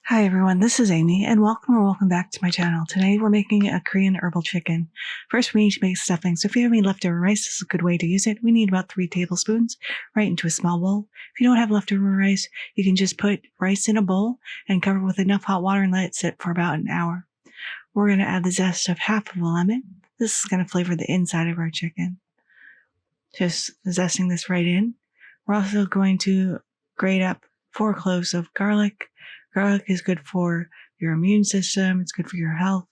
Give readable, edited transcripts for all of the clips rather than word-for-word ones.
Hi everyone, this is Amy, and welcome back to my channel. Today we're making a Korean herbal chicken. First we need to make stuffing, so if you have any leftover rice, this is a good way to use it. We need about 3 tablespoons right into a small bowl. If you don't have leftover rice, you can just put rice in a bowl and cover it with enough hot water and let it sit for about an hour. We're going to add the zest of half of a lemon. This is going to flavor the inside of our chicken. Just zesting this right in. We're also going to grate up 4 cloves of garlic. Garlic is good for your immune system. It's good for your health.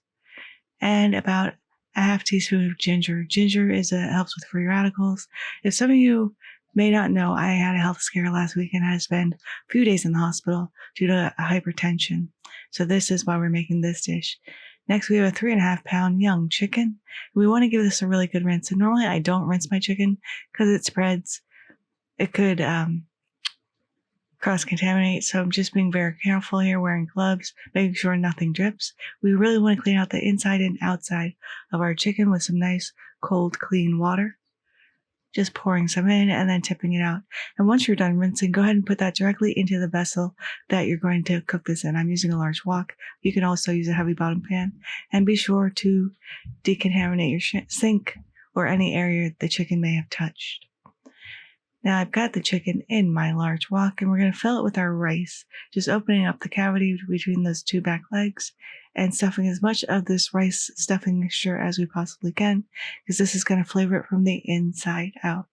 And about a half teaspoon of ginger. Ginger helps with free radicals. If some of you may not know, I had a health scare last week and had to spend a few days in the hospital due to hypertension. So this is why we're making this dish. Next, we have a 3.5 pound young chicken. We want to give this a really good rinse. And normally I don't rinse my chicken because it spreads. It could cross-contaminate, so I'm just being very careful here, wearing gloves, making sure nothing drips. We really want to clean out the inside and outside of our chicken with some nice, cold, clean water. Just pouring some in and then tipping it out. And once you're done rinsing, go ahead and put that directly into the vessel that you're going to cook this in. I'm using a large wok. You can also use a heavy bottom pan. And be sure to decontaminate your sink or any area the chicken may have touched. Now I've got the chicken in my large wok, and we're going to fill it with our rice, just opening up the cavity between those 2 back legs and stuffing as much of this rice stuffing mixture as we possibly can, because this is going to flavor it from the inside out.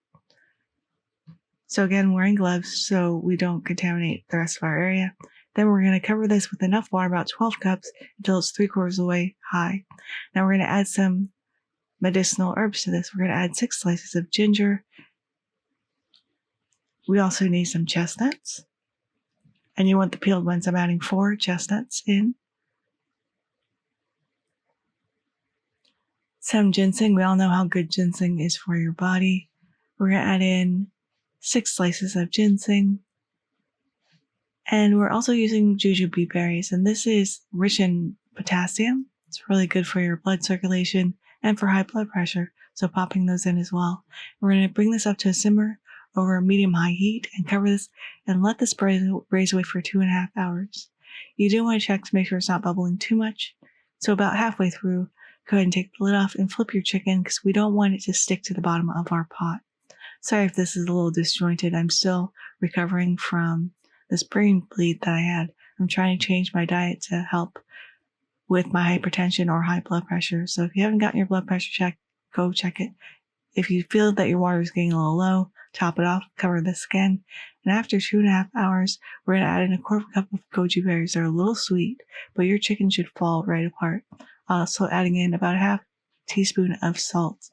So again, wearing gloves so we don't contaminate the rest of our area. Then we're going to cover this with enough water, about 12 cups, until it's 3/4 of the way high. Now we're going to add some medicinal herbs to this. We're going to add 6 slices of ginger. We also need some chestnuts, and you want the peeled ones. I'm adding 4 chestnuts in. Some ginseng. We all know how good ginseng is for your body. We're going to add in 6 slices of ginseng. And we're also using jujube berries, and this is rich in potassium. It's really good for your blood circulation and for high blood pressure, so popping those in as well. We're going to bring this up to a simmer over a medium-high heat and cover this and let this braise away for 2.5 hours. You do want to check to make sure it's not bubbling too much. So about halfway through, go ahead and take the lid off and flip your chicken because we don't want it to stick to the bottom of our pot. Sorry if this is a little disjointed. I'm still recovering from this brain bleed that I had. I'm trying to change my diet to help with my hypertension or high blood pressure. So if you haven't gotten your blood pressure checked, go check it. If you feel that your water is getting a little low, top it off, cover this again, and after 2.5 hours, we're going to add in a 1/4 cup of goji berries. They're a little sweet, but your chicken should fall right apart. Also adding in about a half teaspoon of salt.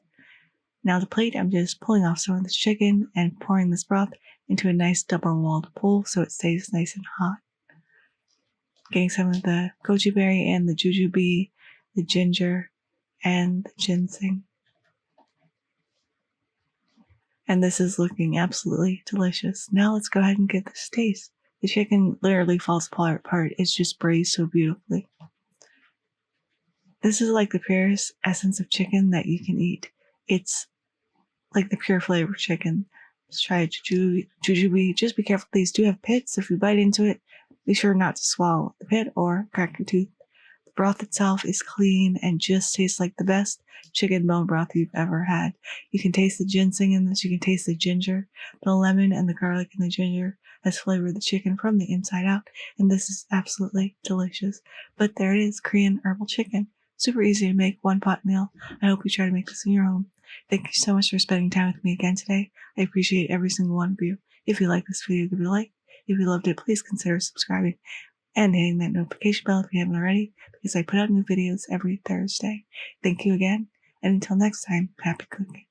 Now the plate, I'm just pulling off some of this chicken and pouring this broth into a nice double-walled bowl so it stays nice and hot. Getting some of the goji berry and the jujube, the ginger, and the ginseng. And this is looking absolutely delicious. Now let's go ahead and give this a taste. The chicken literally falls apart. It's just braised so beautifully. This is like the purest essence of chicken that you can eat. It's like the pure flavor of chicken. Let's try jujube. Just be careful. These do have pits. If you bite into it, be sure not to swallow the pit or crack your tooth. The broth itself is clean and just tastes like the best chicken bone broth you've ever had. You can taste the ginseng in this. You can taste the ginger. The lemon and the garlic and the ginger has flavored the chicken from the inside out. And this is absolutely delicious. But there it is, Korean herbal chicken. Super easy to make, one-pot meal. I hope you try to make this in your home. Thank you so much for spending time with me again today. I appreciate every single one of you. If you like this video, give it a like. If you loved it, please consider subscribing and hitting that notification bell if you haven't already, because I put out new videos every Thursday. Thank you again, and until next time, happy cooking.